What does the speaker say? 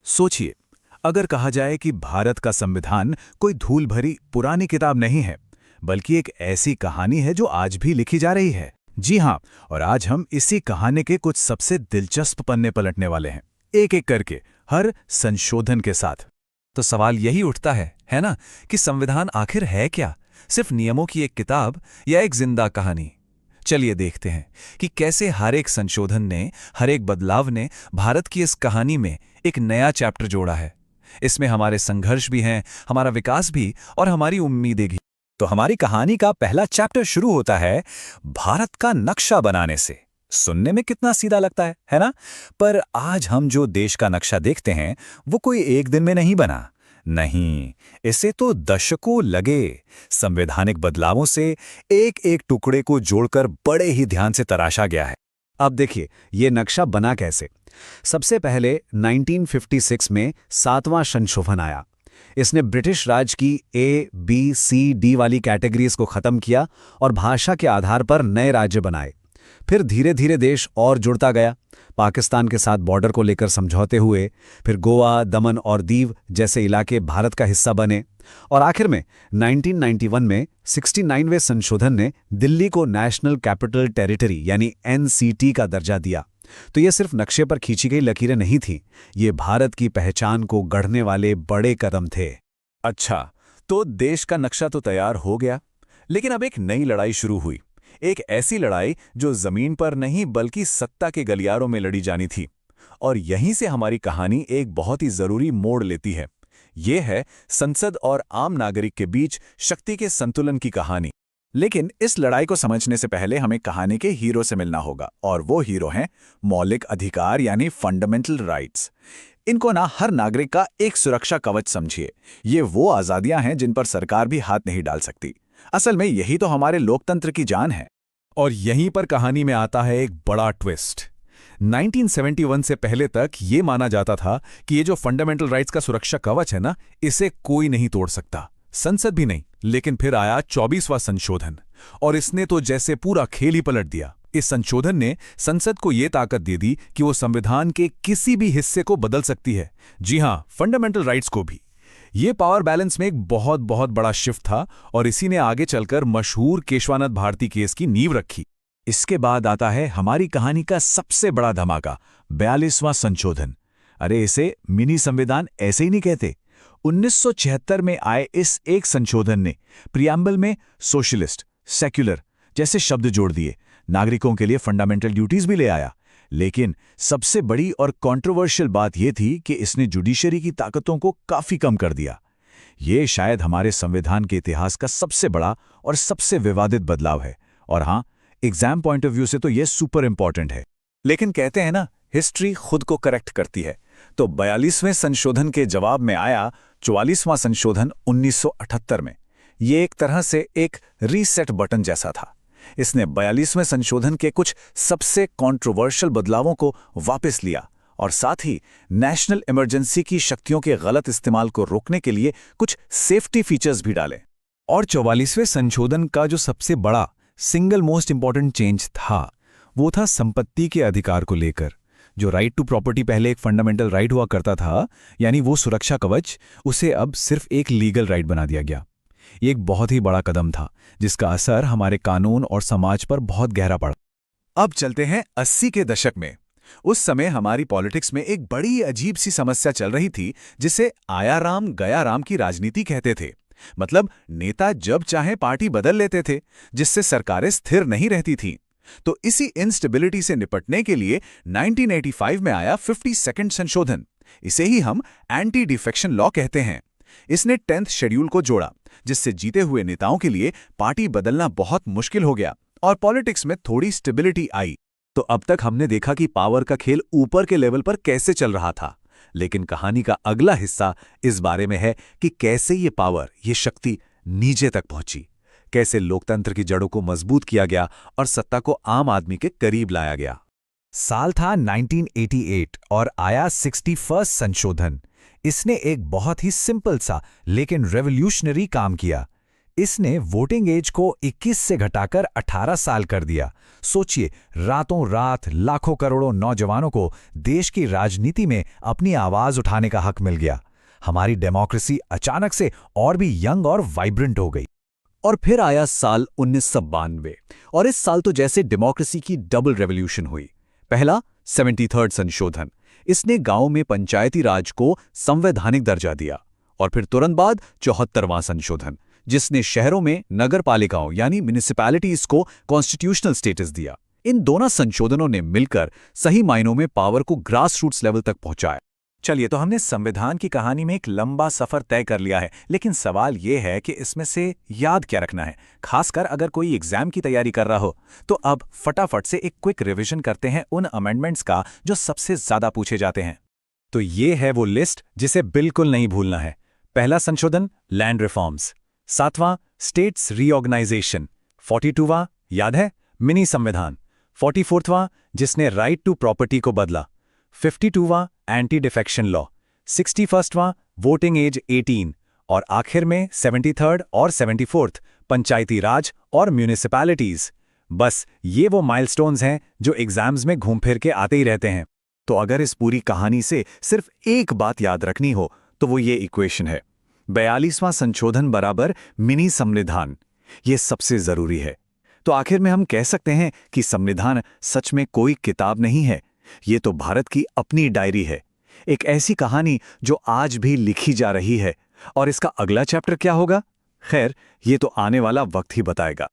सोचिए, अगर कहा जाए कि भारत का संविधान कोई धूल भरी पुरानी किताब नहीं है, बल्कि एक ऐसी कहानी है जो आज भी लिखी जा रही है। जी हाँ, और आज हम इसी कहानी के कुछ सबसे दिलचस्प पन्ने पलटने वाले हैं, एक एक करके, हर संशोधन के साथ। तो सवाल यही उठता है ना, कि संविधान आखिर है क्या? सिर्फ नियमों की एक किताब या एक जिंदा कहानी? चलिए देखते हैं कि कैसे हर एक संशोधन ने, हर एक बदलाव ने भारत की इस कहानी में एक नया चैप्टर जोड़ा है। इसमें हमारे संघर्ष भी हैं, हमारा विकास भी और हमारी उम्मीदें भी। तो हमारी कहानी का पहला चैप्टर शुरू होता है भारत का नक्शा बनाने से। सुनने में कितना सीधा लगता है ना? पर आज हम जो देश का नक्शा देखते हैं वो कोई एक दिन में नहीं बना। नहीं, इसे तो दशकों लगे। संवैधानिक बदलावों से एक एक टुकड़े को जोड़कर बड़े ही ध्यान से तराशा गया है। अब देखिए, ये नक्शा बना कैसे। सबसे पहले 1956 में 7वां संशोधन आया। इसने ब्रिटिश राज की ए, बी, सी, डी वाली कैटेगरीज को खत्म किया और भाषा के आधार पर नए राज्य बनाए। फिर धीरे धीरे देश और जुड़ता गया। पाकिस्तान के साथ बॉर्डर को लेकर समझौते हुए, फिर गोवा, दमन और दीव जैसे इलाके भारत का हिस्सा बने, और आखिर में 1991 में 69वें संशोधन ने दिल्ली को नेशनल कैपिटल टेरिटरी यानी एनसीटी का दर्जा दिया। तो ये सिर्फ नक्शे पर खींची गई लकीरें नहीं थीं, ये भारत की पहचान को गढ़ने वाले बड़े कदम थे। अच्छा, तो देश का नक्शा तो तैयार हो गया, लेकिन अब एक नई लड़ाई शुरू हुई। एक ऐसी लड़ाई जो जमीन पर नहीं बल्कि सत्ता के गलियारों में लड़ी जानी थी। और यहीं से हमारी कहानी एक बहुत ही जरूरी मोड़ लेती है। ये है संसद और आम नागरिक के बीच शक्ति के संतुलन की कहानी। लेकिन इस लड़ाई को समझने से पहले हमें कहानी के हीरो से मिलना होगा, और वो हीरो हैं मौलिक अधिकार यानी फंडामेंटल राइट्स। इनको ना हर नागरिक का एक सुरक्षा कवच समझिए। ये वो आज़ादियां हैं जिन पर सरकार भी हाथ नहीं डाल सकती। असल में यही तो हमारे लोकतंत्र की जान है। और यहीं पर कहानी में आता है एक बड़ा ट्विस्ट। 1971 से पहले तक ये माना जाता था कि ये जो फंडामेंटल राइट्स का सुरक्षा कवच है ना, इसे कोई नहीं तोड़ सकता, संसद भी नहीं। लेकिन फिर आया 24वां संशोधन, और इसने तो जैसे पूरा खेल ही पलट दिया। इस संशोधन ने संसद को ये ताकत दे दी कि वो संविधान के किसी भी हिस्से को बदल सकती है। जी हां, फंडामेंटल राइट्स को भी। ये पावर बैलेंस में एक बहुत बहुत बड़ा शिफ्ट था, और इसी ने आगे चलकर मशहूर केशवानंद भारती केस की नींव रखी। इसके बाद आता है हमारी कहानी का सबसे बड़ा धमाका, 42वां संशोधन। अरे, इसे मिनी संविधान ऐसे ही नहीं कहते। 1976 में आए इस एक संशोधन ने प्रियम्बल में सोशलिस्ट, सेक्युलर जैसे शब्द जोड़ दिए। नागरिकों के लिए फंडामेंटल ड्यूटीज भी ले आया। लेकिन सबसे बड़ी और कंट्रोवर्शियल बात यह थी कि इसने जुडिशरी की ताकतों को काफी कम कर दिया। ये शायद हमारे संविधान के इतिहास का सबसे बड़ा और सबसे विवादित बदलाव है। और हाँ, एग्जाम पॉइंट ऑफ व्यू से तो ये सुपर इंपॉर्टेंट है। लेकिन कहते हैं ना, हिस्ट्री खुद को करेक्ट करती है। तो 42वें संशोधन के जवाब में आया 44वां संशोधन 1978 में। ये एक तरह से एक रीसेट बटन जैसा था। इसने 42वें संशोधन के कुछ सबसे कंट्रोवर्शियल बदलावों को वापस लिया, और साथ ही नेशनल इमरजेंसी की शक्तियों के गलत इस्तेमाल को रोकने के लिए कुछ सेफ्टी फीचर्स भी डाले। और 44वें संशोधन का जो सबसे बड़ा सिंगल मोस्ट इंपॉर्टेंट चेंज था, वो था संपत्ति के अधिकार को लेकर। जो राइट टू प्रॉपर्टी पहले एक फंडामेंटल राइट हुआ करता था, यानी वो सुरक्षा कवच, उसे अब सिर्फ एक लीगल राइट बना दिया गया। ये एक बहुत ही बड़ा कदम था, जिसका असर हमारे कानून और समाज पर बहुत गहरा पड़ा। अब चलते हैं 80 के दशक में। उस समय हमारी पॉलिटिक्स में एक बड़ी अजीब सी समस्या चल रही थी, जिसे आया राम गया राम की राजनीति कहते थे। मतलब नेता जब चाहे पार्टी बदल लेते थे, जिससे सरकारें स्थिर नहीं रहती थीं। तो इसी इंस्टेबिलिटी से निपटने के लिए 1985 में आया 52वां संशोधन। इसे ही हम एंटी डिफेक्शन लॉ कहते हैं। इसने 10th शेड्यूल को जोड़ा, जिससे जीते हुए नेताओं के लिए पार्टी बदलना बहुत मुश्किल हो गया और पॉलिटिक्स में थोड़ी स्टेबिलिटी आई। तो अब तक हमने देखा कि पावर का खेल ऊपर के लेवल पर कैसे चल रहा था। लेकिन कहानी का अगला हिस्सा इस बारे में है कि कैसे ये पावर, ये शक्ति नीचे तक पहुंची। कैसे लोकतंत्र की जड़ों को मजबूत किया गया और सत्ता को आम आदमी के करीब लाया गया। साल था 1988 और आया 61वां संशोधन। इसने एक बहुत ही सिंपल सा लेकिन रेवोल्यूशनरी काम किया। इसने वोटिंग एज को 21 से घटाकर 18 साल कर दिया। सोचिए, रातों रात लाखों करोड़ों नौजवानों को देश की राजनीति में अपनी आवाज उठाने का हक मिल गया। हमारी डेमोक्रेसी अचानक से और भी यंग और वाइब्रेंट हो गई। और फिर आया साल 1992 और इस साल तो जैसे डेमोक्रेसी की डबल रेवोल्यूशन हुई। पहला 73rd संशोधन, इसने गांव में पंचायती राज को संवैधानिक दर्जा दिया। और फिर तुरंत बाद 74वां संशोधन, जिसने शहरों में नगर पालिकाओं यानी म्युनिसिपैलिटीज को कॉन्स्टिट्यूशनल स्टेटस दिया। इन दोनों संशोधनों ने मिलकर सही मायनों में पावर को ग्रास रूट्स लेवल तक पहुंचाया। चलिए, तो हमने संविधान की कहानी में एक लंबा सफर तय कर लिया है, लेकिन सवाल ये है कि इसमें से याद क्या रखना है, खासकर अगर कोई एग्जाम की तैयारी कर रहा हो। तो अब फटाफट से एक क्विक रिवीजन करते हैं उन अमेंडमेंट्स का जो सबसे ज्यादा पूछे जाते हैं। तो ये है वो लिस्ट जिसे बिल्कुल नहीं भूलना है। पहला संशोधन, लैंड रिफॉर्म्स। 7वां, स्टेट्स रीऑर्गेनाइजेशन। 42वां, याद है, मिनी संविधान। 44वां, जिसने राइट टू प्रॉपर्टी को बदला। 52वां, एंटी डिफेक्शन लॉ। 61वां, वोटिंग एज 18। और आखिर में 73rd और 74th, पंचायती राज और म्यूनिसिपैलिटीज। बस ये वो माइलस्टोन्स हैं जो एग्जाम्स में घूम फिर के आते ही रहते हैं। तो अगर इस पूरी कहानी से सिर्फ एक बात याद रखनी हो तो वो ये इक्वेशन है, 42वां संशोधन बराबर मिनी संविधान। ये सबसे जरूरी है। तो आखिर में हम कह सकते हैं कि संविधान सच में कोई किताब नहीं है, ये तो भारत की अपनी डायरी है। एक ऐसी कहानी जो आज भी लिखी जा रही है। और इसका अगला चैप्टर क्या होगा? खैर, ये तो आने वाला वक्त ही बताएगा।